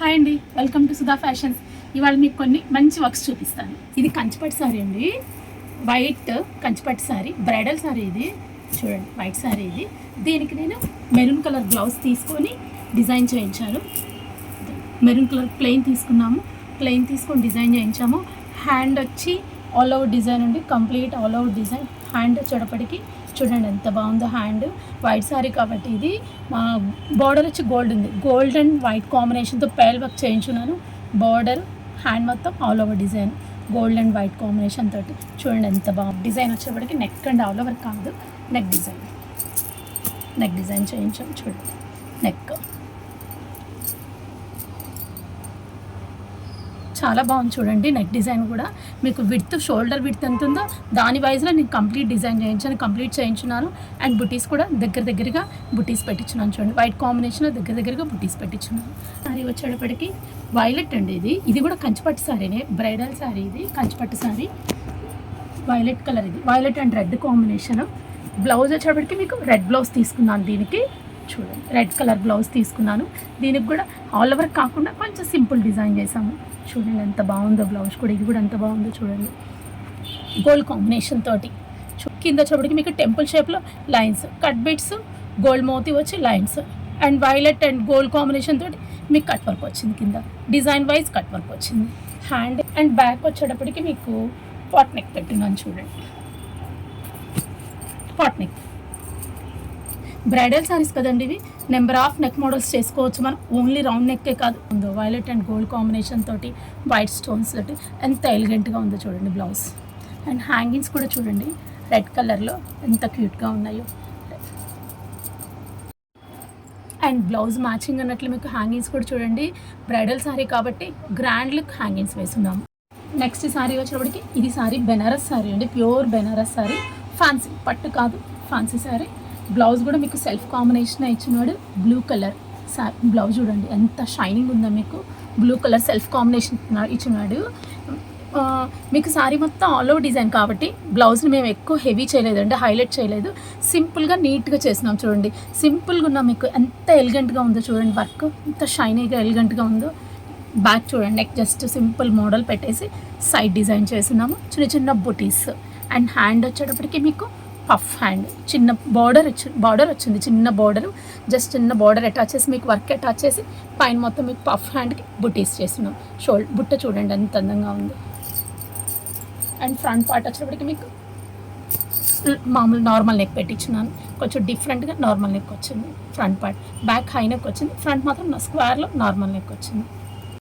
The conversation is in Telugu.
హాయ్ అండి, వెల్కమ్ టు సుధా ఫ్యాషన్స్. ఇవాళ మీకు కొన్ని మంచి వర్క్స్ చూపిస్తాను. ఇది కంచిపట్టు సారీ అండి, వైట్ కంచిపట్టు సారీ, బ్రైడల్ సారీ. ఇది చూడండి, వైట్ సారీ. ఇది దీనికి నేను మెరూన్ కలర్ బ్లౌజ్ తీసుకొని డిజైన్ చేయించాను. మెరూన్ కలర్ ప్లెయిన్ తీసుకున్నాము, ప్లెయిన్ తీసుకొని డిజైన్ చేయించాము. హ్యాండ్ వచ్చి ఆల్ ఓవర్ డిజైన్ అండి, complete all over design. Hand వచ్చేటప్పటికి చూడండి ఎంత బాగుందో హ్యాండ్. వైట్ సారీ కాబట్టి ఇది బార్డర్ వచ్చి గోల్డ్ ఉంది, గోల్డ్ అండ్ వైట్ కాంబినేషన్తో పేల్ వర్క్ చేయించున్నాను. బార్డర్ హ్యాండ్ మొత్తం all over design, gold and white combination తోటి. చూడండి ఎంత బాగుంది డిజైన్. వచ్చేప్పటికి నెక్ అండ్ ఆల్ ఓవర్ కాదు, నెక్ డిజైన్, నెక్ డిజైన్ చేయించాం. చూడండి నెక్ చాలా బాగుంది. చూడండి నెక్ డిజైన్ కూడా మీకు విడ్త్, షోల్డర్ విడ్త్ ఎంత ఉందో దాని వైజ్లో నేను కంప్లీట్ డిజైన్ చేయించాను, కంప్లీట్ చేయించున్నాను. అండ్ బుటీస్ కూడా దగ్గరగా బుటీస్ పెట్టించున్నాను. చూడండి వైట్ కాంబినేషన్లో దగ్గరగా బుటీస్ పెట్టించున్నాను. సారీ వచ్చేటప్పటికి వైలెట్ అండి. ఇది కూడా కంచిపట్టు సారీనే, బ్రైడల్ సారీ. ఇది కంచిపట్టు సారీ, వైలెట్ కలర్. ఇది violet and red combination. Blouse వచ్చేటప్పటికి మీకు రెడ్ బ్లౌజ్ తీసుకున్నాను. దీనికి చూడండి రెడ్ కలర్ బ్లౌజ్ తీసుకున్నాను. దీనికి కూడా ఆల్ ఓవర్ కాకుండా కొంచెం సింపుల్ డిజైన్ చేసాము. చూడండి ఎంత బాగుందో బ్లౌజ్ కూడా. ఇది కూడా ఎంత బాగుందో చూడండి, గోల్డ్ కాంబినేషన్ తోటి. కింద వచ్చేప్పటికి మీకు టెంపుల్ షేప్లో లైన్స్, కట్ బిట్స్, గోల్డ్ మోతీ వచ్చి lines, and violet and gold combination తోటి మీకు కట్ వర్క్ వచ్చింది. కింద డిజైన్ వైజ్ కట్ వర్క్ వచ్చింది. హ్యాండ్ అండ్ బ్యాక్ వచ్చేటప్పటికి మీకు పాట్ నెక్ పెట్టినాను. చూడండి పాట్ నెక్. బ్రైడల్ సారీస్ కదండి ఇవి, నెంబర్ ఆఫ్ నెక్ మోడల్స్ చేసుకోవచ్చు మనం. ఓన్లీ రౌండ్ నెక్కే కాదు, ఉందో వైలెట్ అండ్ గోల్డ్ కాంబినేషన్ తోటి, వైట్ స్టోన్స్ తోటి ఎంత ఎలిగెంట్గా ఉందో చూడండి బ్లౌజ్. అండ్ హ్యాంగింగ్స్ కూడా చూడండి రెడ్ కలర్లో ఎంత క్యూట్గా ఉన్నాయో. అండ్ బ్లౌజ్ మ్యాచింగ్ అన్నట్లు మీకు హ్యాంగింగ్స్ కూడా చూడండి. బ్రైడల్ సారీ కాబట్టి గ్రాండ్ లుక్ హ్యాంగింగ్స్ వేసున్నాము. నెక్స్ట్ సారీ వచ్చేటప్పటికి ఇది సారీ బెనారస్ సారీ అండి, ప్యూర్ బెనారస్ సారీ. ఫ్యాన్సీ పట్టు కాదు, ఫ్యాన్సీ సారీ. బ్లౌజ్ కూడా మీకు సెల్ఫ్ కాంబినేషన్ ఇచ్చినాడు, బ్లూ కలర్ బ్లౌజ్. చూడండి ఎంత షైనింగ్ ఉందో మీకు, బ్లూ కలర్ సెల్ఫ్ కాంబినేషన్ ఇచ్చినాడు. మీకు సారీ మొత్తం ఆల్ ఓవర్ డిజైన్ కాబట్టి బ్లౌజ్ని మేము ఎక్కువ హెవీ చేయలేదండి, హైలైట్ చేయలేదు. సింపుల్గా నీట్గా చేసినాం. చూడండి సింపుల్గా ఉన్నా మీకు ఎంత ఎలిగెంట్గా ఉందో చూడండి, వర్క్ ఎంత షైనీగా ఎలిగెంట్గా ఉందో. బ్యాక్ చూడండి, నెక్ జస్ట్ సింపుల్ మోడల్ పెట్టేసి సైడ్ డిజైన్ చేస్తున్నాము, చిన్న బుటీస్. అండ్ హ్యాండ్ వచ్చేటప్పటికి మీకు పఫ్ హ్యాండ్, చిన్న బార్డర్ వచ్చింది, చిన్న బార్డర్. జస్ట్ చిన్న బార్డర్ అటాచ్ చేసి మీకు వర్క్ అటాచ్ చేసి పైన మొత్తం మీకు పఫ్ హ్యాండ్కి బుటీస్ చేస్తున్నాం. బుట్ట చూడండి ఎంత అందంగా ఉంది. అండ్ ఫ్రంట్ పార్ట్ వచ్చేటప్పటికి మీకు మామూలు నార్మల్ నెక్ పెట్టించున్నాను, కొంచెం డిఫరెంట్గా నార్మల్ నెక్ వచ్చింది front part. Back high neck వచ్చింది, ఫ్రంట్ మాత్రం స్క్వేర్లో నార్మల్ నెక్ వచ్చింది.